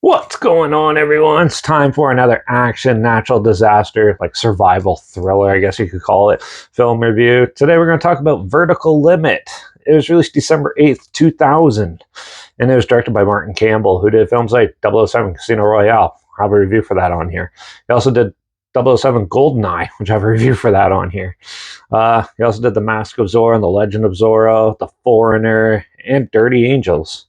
What's going on, everyone? It's time for another action, natural disaster, like survival thriller, I guess you could call it, film review. Today we're going to talk about Vertical Limit. It was released December 8th, 2000, and it was directed by Martin Campbell, who did films like 007 Casino Royale. I have a review for that on here. He also did 007 Goldeneye, which I have a review for that on here. He also did The Mask of Zorro and The Legend of Zorro, The Foreigner, and Dirty Angels.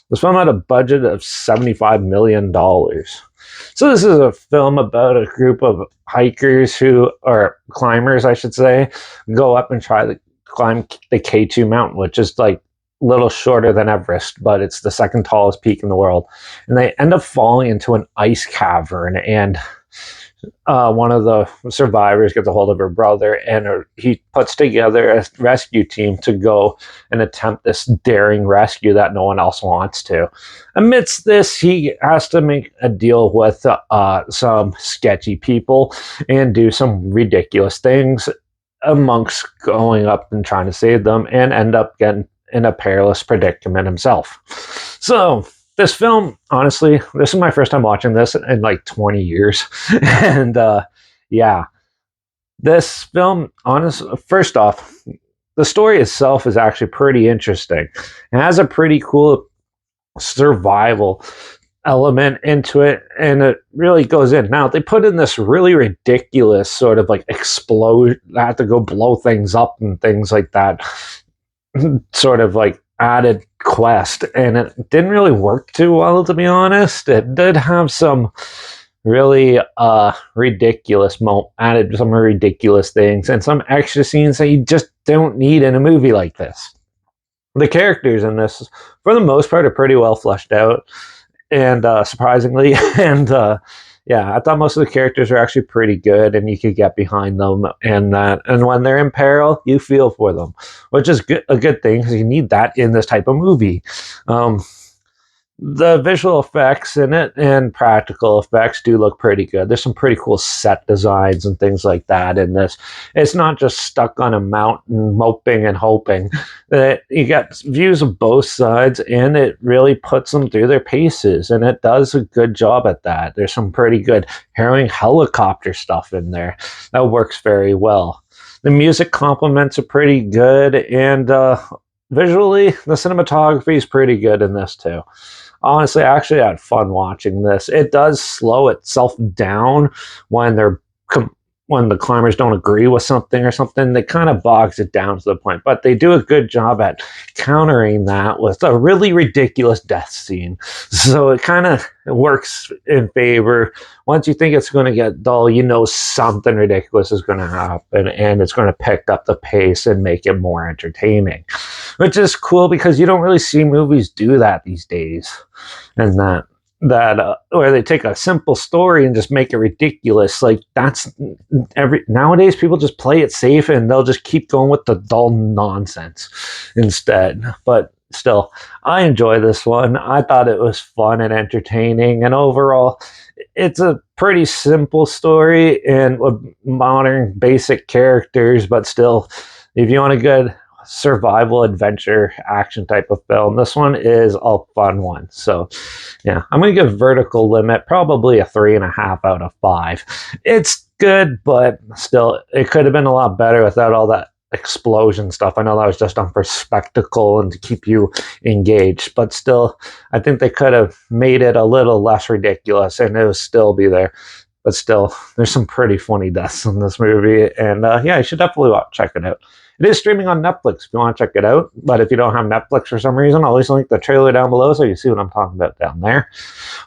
This film had a budget of $75 million. So this is a film about a group of hikers or climbers, I should say, go up and try to climb the K2 mountain, which is like a little shorter than Everest, but it's the second tallest peak in the world. And they end up falling into an ice cavern, and one of the survivors gets a hold of her brother, and he puts together a rescue team to go and attempt this daring rescue that no one else wants to. Amidst this, he has to make a deal with some sketchy people and do some ridiculous things amongst going up and trying to save them, and end up getting in a perilous predicament himself. So this film, honestly, this is my first time watching this in like 20 years. And yeah, this film, first off, the story itself is actually pretty interesting. It has a pretty cool survival element into it, and it really goes in. Now, they put in this really ridiculous sort of like explode, they have to go blow things up and things like that, sort of like added quest, and it didn't really work too well, to be honest. It did have some really added some ridiculous things and some extra scenes that you just don't need in a movie like this. The characters in this, for the most part, are pretty well fleshed out, and surprisingly, and yeah, I thought most of the characters were actually pretty good, and you could get behind them, and when they're in peril, you feel for them, which is a good thing, because you need that in this type of movie. The visual effects in it and practical effects do look pretty good. There's some pretty cool set designs and things like that in this. It's not just stuck on a mountain moping and hoping. You get views of both sides, and it really puts them through their paces, and it does a good job at that. There's some pretty good harrowing helicopter stuff in there that works very well. The music complements are pretty good, and visually, the cinematography is pretty good in this too. Honestly, I actually had fun watching this. It does slow itself down when when the climbers don't agree with something or something. They kind of bogs it down to the point, but they do a good job at countering that with a really ridiculous death scene. So it kind of works in favor. Once you think it's going to get dull, you know something ridiculous is going to happen, and it's going to pick up the pace and make it more entertaining, which is cool because you don't really see movies do that these days. And that where they take a simple story and just make it ridiculous. Like, that's nowadays people just play it safe, and they'll just keep going with the dull nonsense instead. But still, I enjoy this one. I thought it was fun and entertaining, and overall, it's a pretty simple story and with modern basic characters, but still, if you want a good survival adventure action type of film, this one is a fun one. So yeah, I'm gonna give Vertical Limit probably a 3.5 out of 5. It's good, but still, it could have been a lot better without all that explosion stuff. I know that was just done for spectacle and to keep you engaged, but still, I think they could have made it a little less ridiculous, and it would still be there. But still, there's some pretty funny deaths in this movie, and yeah, you should definitely check it out. It is streaming on Netflix if you want to check it out, but if you don't have Netflix for some reason, I'll always link the trailer down below so you see what I'm talking about down there.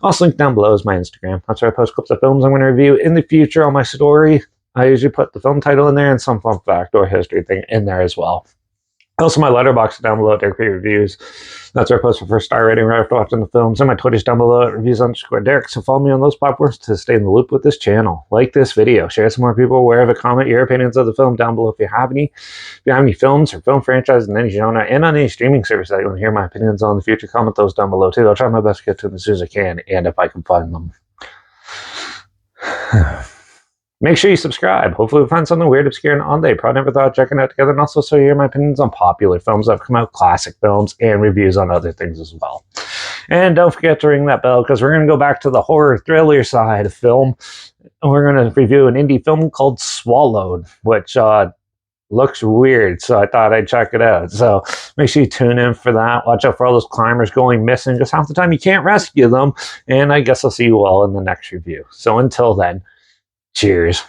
Also, link down below is my Instagram. That's where I post clips of films I'm going to review in the future on my story. I usually put the film title in there and some fun fact or history thing in there as well. Also, my Letterbox down below at Derek Reviews. That's where I post my first star rating right after watching the films. And my Twitter's down below at reviews_Derek. So follow me on those platforms to stay in the loop with this channel. Like this video, share it with more people, wherever. Comment your opinions of the film down below if you have any. If you have any films or film franchises in any genre and on any streaming service that you want to hear my opinions on in the future, comment those down below too. I'll try my best to get to them as soon as I can, and if I can find them. Make sure you subscribe. Hopefully we'll find something weird, obscure, and on day. Probably never thought of checking out together, and also so you hear my opinions on popular films that have come out, classic films, and reviews on other things as well. And don't forget to ring that bell because we're going to go back to the horror thriller side of film. And we're going to review an indie film called Swallowed, which looks weird, so I thought I'd check it out. So make sure you tune in for that. Watch out for all those climbers going missing. Just half the time you can't rescue them. And I guess I'll see you all in the next review. So until then, cheers.